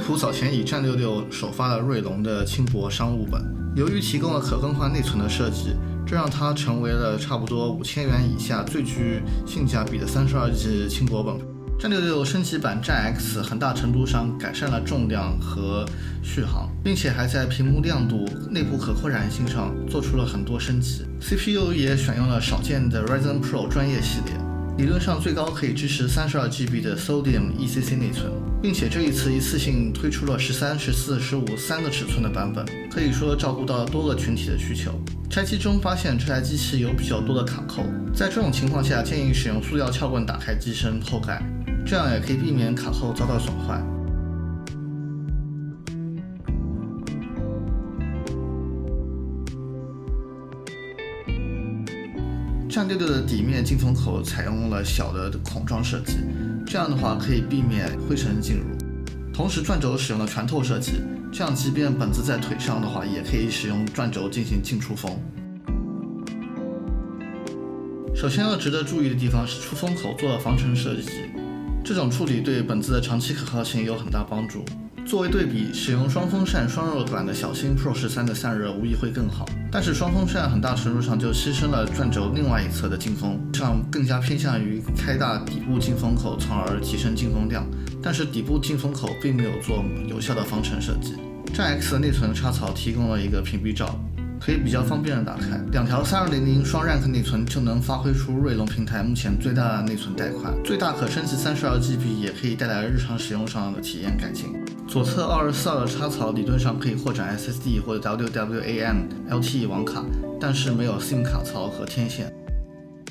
普早前以战66首发了锐龙的轻薄商务本，由于提供了可更换内存的设计，这让它成为了差不多5000元以下最具性价比的 32G 轻薄本。战66升级版战 X 很大程度上改善了重量和续航，并且还在屏幕亮度、内部可扩展性上做出了很多升级。CPU 也选用了少见的 Ryzen Pro 专业系列，理论上最高可以支持 32GB 的 Sodium ECC 内存，并且这一次一次性推出了13、14、15三个尺寸的版本，可以说照顾到多个群体的需求。拆机中发现这台机器有比较多的卡扣，在这种情况下建议使用塑料撬棍打开机身后盖，这样也可以避免卡扣遭到损坏。战66的底面进风口采用了小的孔状设计，这样的话可以避免灰尘进入。同时转轴使用了全透设计，这样即便本子在腿上的话，也可以使用转轴进行进出风。首先要值得注意的地方是出风口做了防尘设计，这种处理对本子的长期可靠性有很大帮助。作为对比，使用双风扇双热管的小新 Pro 13的散热无疑会更好，但是双风扇很大程度上就牺牲了转轴另外一侧的进风，上更加偏向于开大底部进风口，从而提升进风量，但是底部进风口并没有做有效的防尘设计。战 X 的内存插槽提供了一个屏蔽罩，可以比较方便的打开，两条3200双 Rank 内存就能发挥出锐龙平台目前最大的内存带宽，最大可升级32GB，也可以带来日常使用上的体验改进。左侧2242的插槽理论上可以扩展 SSD 或者 WWAN LTE 网卡，但是没有 SIM 卡槽和天线。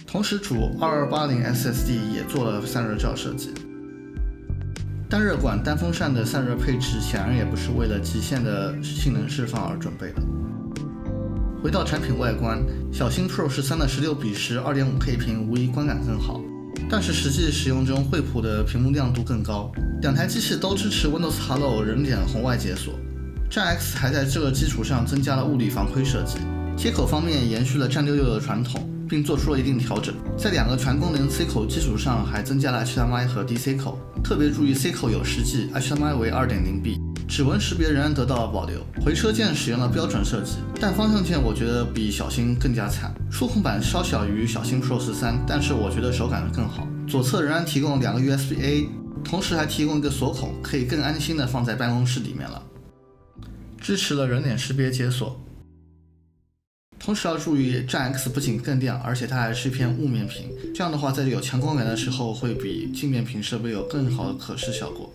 同时主2280 SSD 也做了散热罩设计。单热管单风扇的散热配置显然也不是为了极限的性能释放而准备的。回到产品外观，小新 Pro 13的16:10 2.5K 屏无疑观感更好，但是实际使用中惠普的屏幕亮度更高。两台机器都支持 Windows Hello 人脸红外解锁，战 X 还在这个基础上增加了物理防窥设计。接口方面延续了战66的传统，并做出了一定调整，在两个全功能 C 口基础上还增加了 HDMI 和 DC 口，特别注意 C 口有10G， HDMI 为 2.0B。指纹识别仍然得到了保留，回车键使用了标准设计，但方向键我觉得比小新更加惨。触控板稍小于小新 Pro 13，但是我觉得手感更好。左侧仍然提供2个 USB-A， 同时还提供一个锁孔，可以更安心的放在办公室里面了。支持了人脸识别解锁。同时要注意，战 X 不仅更亮，而且它还是一片雾面屏，这样的话在有强光源的时候会比镜面屏设备有更好的可视效果。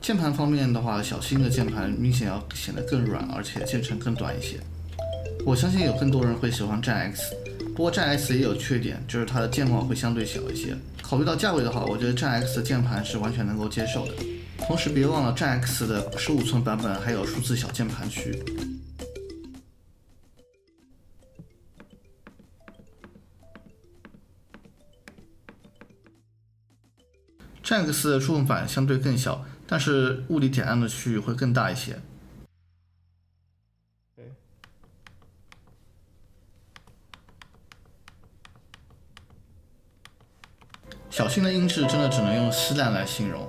键盘方面的话，小新的键盘明显要显得更软，而且键程更短一些。我相信有更多人会喜欢战 X， 不过战 X 也有缺点，就是它的键帽会相对小一些。考虑到价位的话，我觉得战 X 的键盘是完全能够接受的。同时别忘了战 X 的15寸版本还有数字小键盘区。战 X 的触控板相对更小，但是物理点亮的区域会更大一些。小新的音质真的只能用稀烂来形容。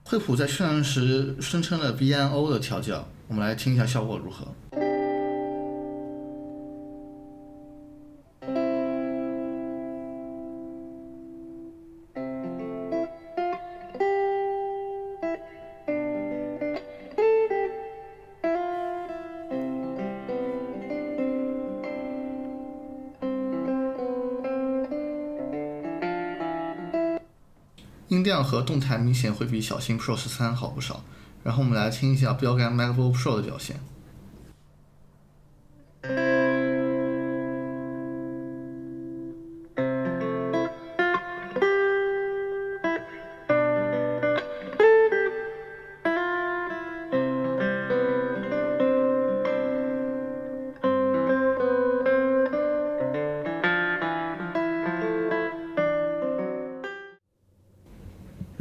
惠普在渲染时声称了 BNO 的调教，我们来听一下效果如何。音量和动态明显会比小新 Pro 13好不少，然后我们来听一下标杆 MacBook Pro 的表现。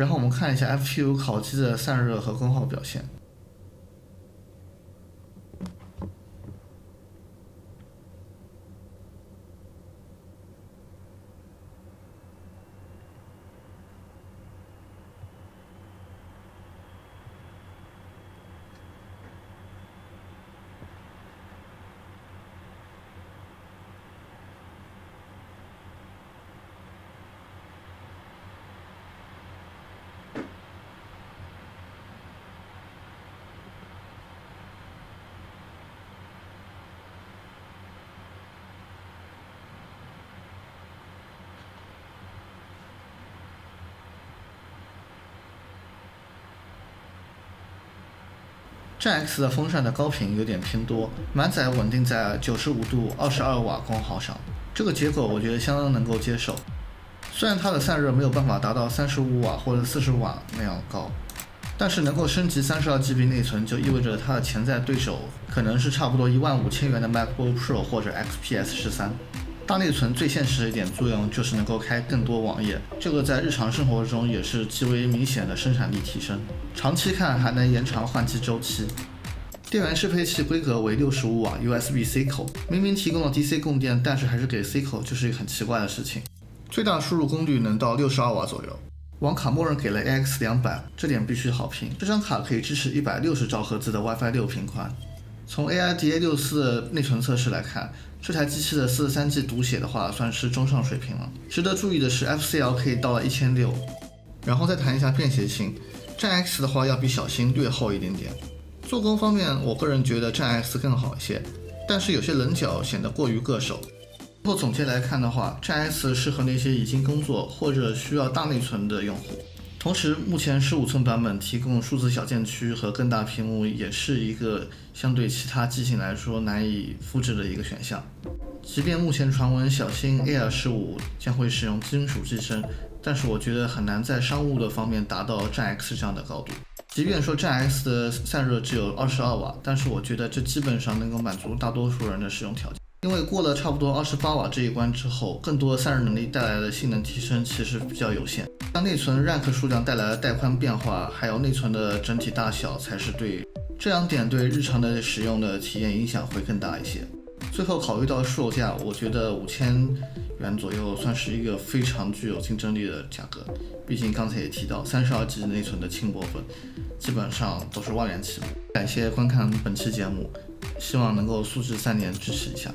然后我们看一下 FPU 烤机的散热和功耗表现。战 X 的风扇的高频有点偏多，满载稳定在95度22瓦功耗上，这个结果我觉得相当能够接受。虽然它的散热没有办法达到35瓦或者40瓦那样高，但是能够升级32GB 内存，就意味着它的潜在对手可能是差不多15000元的 MacBook Pro 或者 XPS 13。大内存最现实的一点作用就是能够开更多网页，这个在日常生活中也是极为明显的生产力提升。长期看还能延长换机周期。电源适配器规格为65瓦 USB-C 口，明明提供了 DC 供电，但是还是给 C 口，就是一个很奇怪的事情。最大输入功率能到62瓦左右。网卡默认给了 AX200， 这点必须好评。这张卡可以支持160兆赫兹的 WiFi 6频宽。从 AIDA64 的内存测试来看，这台机器的43G 读写的话算是中上水平了。值得注意的是 FCL 可以到了1600。然后再谈一下便携性，战 X 的话要比小新略厚一点点。做工方面，我个人觉得战 X 更好一些，但是有些棱角显得过于硌手。最后总结来看的话，战 X 适合那些已经工作或者需要大内存的用户。同时，目前15寸版本提供数字小键区和更大屏幕，也是一个相对其他机型来说难以复制的一个选项。即便目前传闻小新 Air 15将会使用金属机身，但是我觉得很难在商务的方面达到战 X 这样的高度。即便说战 X 的散热只有22瓦，但是我觉得这基本上能够满足大多数人的使用条件。因为过了差不多28瓦这一关之后，更多散热能力带来的性能提升其实比较有限。像内存 RAM 数量带来的带宽变化，还有内存的整体大小才是对这两点对日常的使用的体验影响会更大一些。最后考虑到售价，我觉得5000元左右算是一个非常具有竞争力的价格。毕竟刚才也提到32G 内存的轻薄本基本上都是万元起步。感谢观看本期节目，希望能够素质3年支持一下。